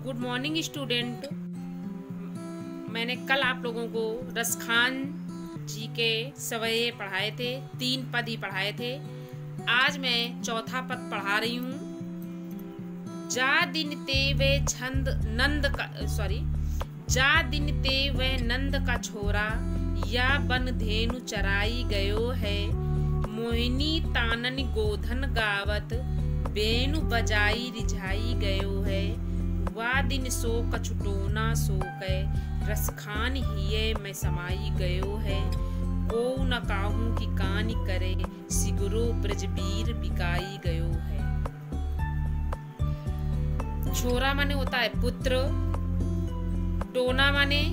Good morning student. मैंने कल आप लोगों को रसखान जी के सवये पढ़ाए थे, 3 पद ही पढ़ाए थे। आज मैं चौथा पद पढ़ा रही हूँ। जा दिन ते वे छंद नंद का जा दिन ते वे नंद का छोरा, या बन धेनु चराई गयो है। मोहिनी तानन गोधन गावत, बेनु बजाई रिझाई गयो है। वा दिन सो कछुटोना सो कै, रसखान हिये में समाई गयो है। को न काहू की कान करे, सिगरो ब्रजबीर बिकाई गयो है। छोरा माने होता है पुत्र, टोना माने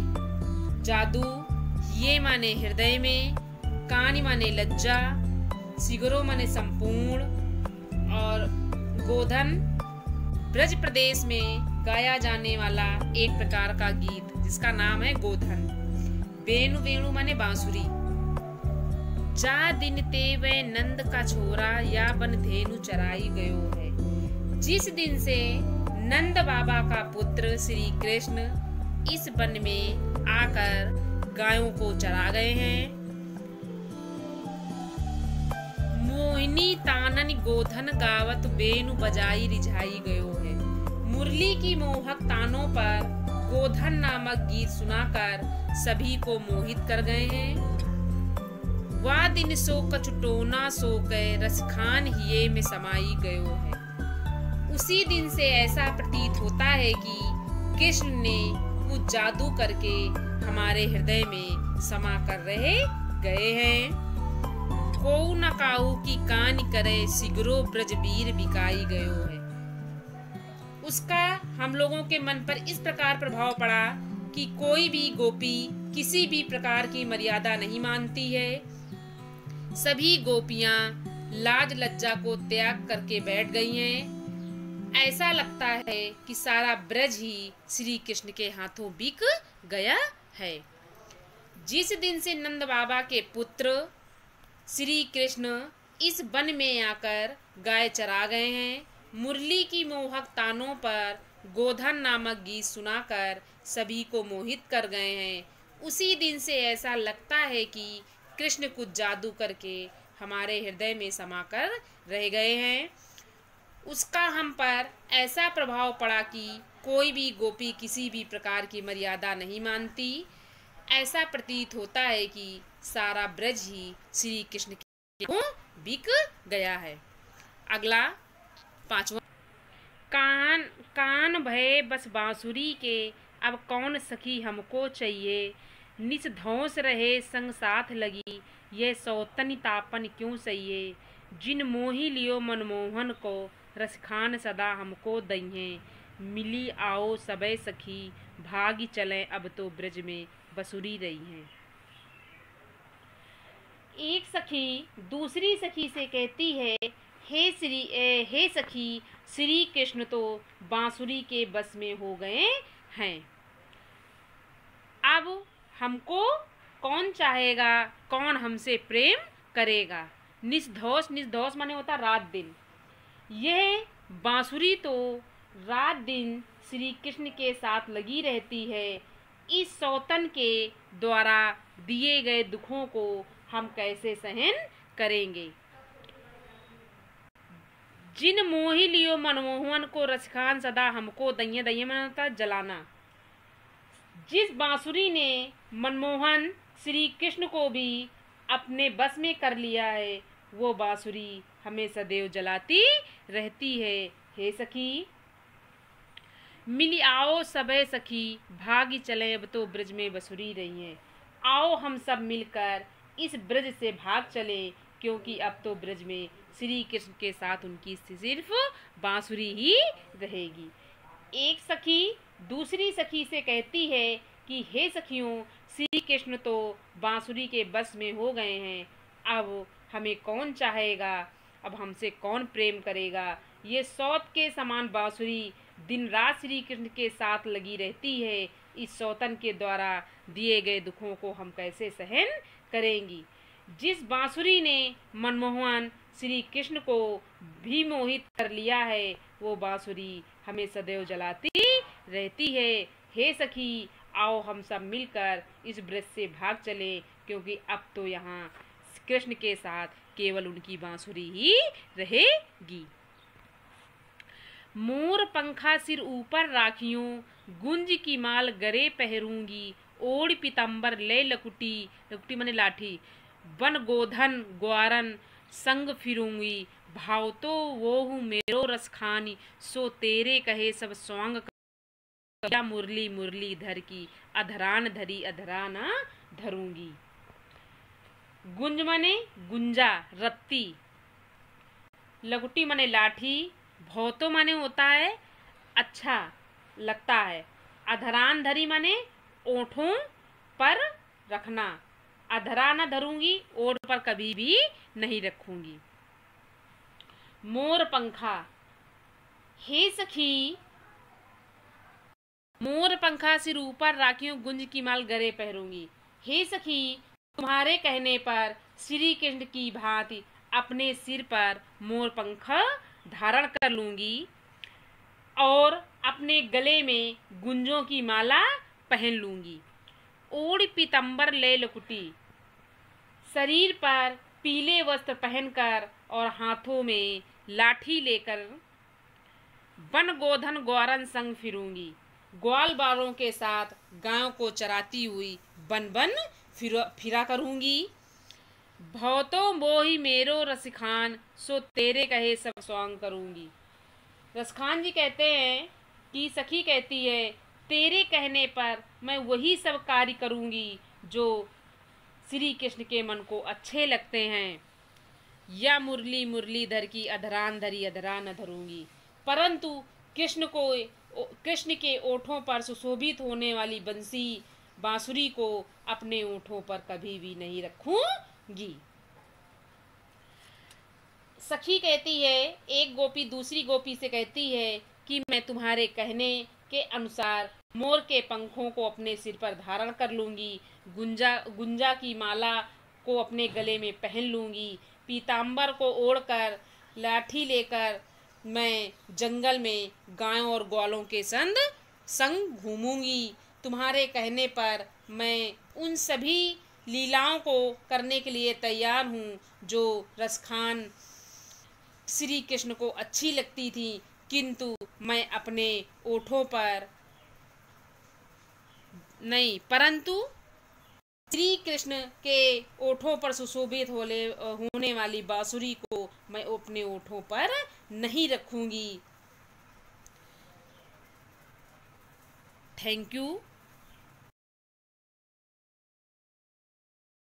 जादू, ये माने हृदय में, कान माने लज्जा, सिगरो माने संपूर्ण, और गोधन ब्रज प्रदेश में गाया जाने वाला एक प्रकार का गीत जिसका नाम है गोधन। वेणु वेणु माने बांसुरी। जा दिन ते वे नंद का छोरा, या बन धेनु चराई गयो है। जिस दिन से नंद बाबा का पुत्र श्री कृष्ण इस वन में आकर गायों को चरा गए हैं। मोहिनी तानन गोधन गावत, बेनु बजाई रिझाई गयो है। मुरली की मोहक तानों पर गोधन नामक गीत सुनाकर सभी को मोहित कर गए हैं। वा दिन सो कछुटोना सो कै, रसखान हिये में समाई गयो है। उसी दिन से ऐसा प्रतीत होता है कि कृष्ण ने कुछ जादू करके हमारे हृदय में समा कर रहे गए हैं। को न काहू की कान करे, सिगरो ब्रजबीर बिकाई गयो है। उसका हम लोगों के मन पर इस प्रकार प्रभाव पड़ा कि कोई भी गोपी किसी भी प्रकार की मर्यादा नहीं मानती है। सभी गोपियां लाज लज्जा को त्याग करके बैठ गई हैं। ऐसा लगता है कि सारा ब्रज ही श्री कृष्ण के हाथों बिक गया है। जिस दिन से नंद बाबा के पुत्र श्री कृष्ण इस वन में आकर गाय चरा गए हैं, मुरली की मोहक तानों पर गोधन नामक गीत सुनाकर सभी को मोहित कर गए हैं, उसी दिन से ऐसा लगता है कि कृष्ण कुछ जादू करके हमारे हृदय में समाकर रह गए हैं। उसका हम पर ऐसा प्रभाव पड़ा कि कोई भी गोपी किसी भी प्रकार की मर्यादा नहीं मानती। ऐसा प्रतीत होता है कि सारा ब्रज ही श्री कृष्ण के बिक गया है। अगला 5वां। कान कान भये बस बांसुरी के, अब कौन सखी हमको चाहिए। निस धौंस रहे संग साथ लगी, यह सौतन तापन क्यों सहिए। जिन मोही लियो मनमोहन को, रसखान सदा हमको दइहे। मिली आओ सबे सखी, भागी चलें अब तो ब्रज में बसुरी रही हैं। एक सखी दूसरी सखी से कहती है, हे सखी, श्री कृष्ण तो बांसुरी के बस में हो गए हैं। अब हमको कौन चाहेगा, कौन हमसे प्रेम करेगा। निस्धौस माने होता रात दिन। यह बांसुरी तो रात दिन श्री कृष्ण के साथ लगी रहती है। इस सौतन के द्वारा दिए गए दुखों को हम कैसे सहन करेंगे। जिन मोही लियो मनमोहन को, रसखान सदा हमको दइए। दइए माने होता जलाना। जिस बांसुरी ने मनमोहन श्री कृष्ण को भी अपने बस में कर लिया है, वो बांसुरी हमें सदैव जलाती रहती है। हे सखी, मिली आओ सबे सखी, भागी चले अब तो ब्रज में बसुरी रही हैं। आओ हम सब मिलकर इस ब्रज से भाग चले, क्योंकि अब तो ब्रज में श्री कृष्ण के साथ उनकी सिर्फ बांसुरी ही रहेगी। एक सखी दूसरी सखी से कहती है कि हे सखियों, श्री कृष्ण तो बांसुरी के बस में हो गए हैं। अब हमें कौन चाहेगा, अब हमसे कौन प्रेम करेगा। ये सौत के समान बांसुरी दिन रात श्री कृष्ण के साथ लगी रहती है। इस सौतन के द्वारा दिए गए दुखों को हम कैसे सहन करेंगी। जिस बांसुरी ने मनमोहन श्री कृष्ण को भी मोहित कर लिया है, वो बांसुरी हमें सदैव जलाती रहती है। हे सखी, आओ हम सब मिलकर इस ब्रज से भाग चले, क्योंकि अब तो यहाँ कृष्ण के साथ केवल उनकी बांसुरी ही रहेगी। मोर पंखा सिर ऊपर राखियों, गुंज की माल गरे पहरूंगी। ओढ़ पीताम्बर ले लकुटी, लकुटी माने लाठी, बन गोधन ग्वारन संग फिरूंगी। भाव तो वो हूँ मेरो रस खानी, सो तेरे कहे सब स्वांग या मुरली मुरली धर की, अधरान धरी अधराना धरूंगी। गुंज माने गुंजा रत्ती, लकुटी माने लाठी, भौतो माने होता है अच्छा लगता है, अधरान धरी माने ओठों पर रखना, अधरा न धरूंगी ओठ पर कभी भी नहीं रखूंगी। मोर पंखा, हे सखी मोर पंखा सिर ऊपर राखियों, गुंज की माल गरे पहरूंगी। हे सखी, तुम्हारे कहने पर श्री कृष्ण की भांति अपने सिर पर मोर पंखा धारण कर लूंगी और अपने गले में गुंजों की माला पहन लूंगी। ओढ़ पीतम्बर ले लकुटी, शरीर पर पीले वस्त्र पहनकर और हाथों में लाठी लेकर वन गोधन ग्वारन संग फिरूंगी। ग्वाल बालों के साथ गायों को चराती हुई बन बन फिरा करूंगी। भौतो मोही मेरो रसखान, सो तेरे कहे सब स्वांग करूंगी। रसखान जी कहते हैं कि सखी कहती है, तेरे कहने पर मैं वही सब कार्य करूंगी जो श्री कृष्ण के मन को अच्छे लगते हैं। या मुरली मुरलीधर की अधरान धरी अधरा न धरूंगी, परंतु कृष्ण के ओठों पर सुशोभित होने वाली बंसी बांसुरी को अपने ओठों पर कभी भी नहीं रखूंगी। सखी कहती है, एक गोपी दूसरी गोपी से कहती है कि मैं तुम्हारे कहने के अनुसार मोर के पंखों को अपने सिर पर धारण कर लूंगी, गुंजा की माला को अपने गले में पहन लूंगी, पीताम्बर को ओढ़कर लाठी लेकर मैं जंगल में गायों और ग्वालों के संग घूमूंगी। तुम्हारे कहने पर मैं उन सभी लीलाओं को करने के लिए तैयार हूँ जो रसखान श्री कृष्ण को अच्छी लगती थी, किंतु मैं अपने ओठों पर नहीं, परंतु श्री कृष्ण के ओठों पर सुशोभित होने वाली बांसुरी को मैं अपने ओठों पर नहीं रखूंगी। Thank you.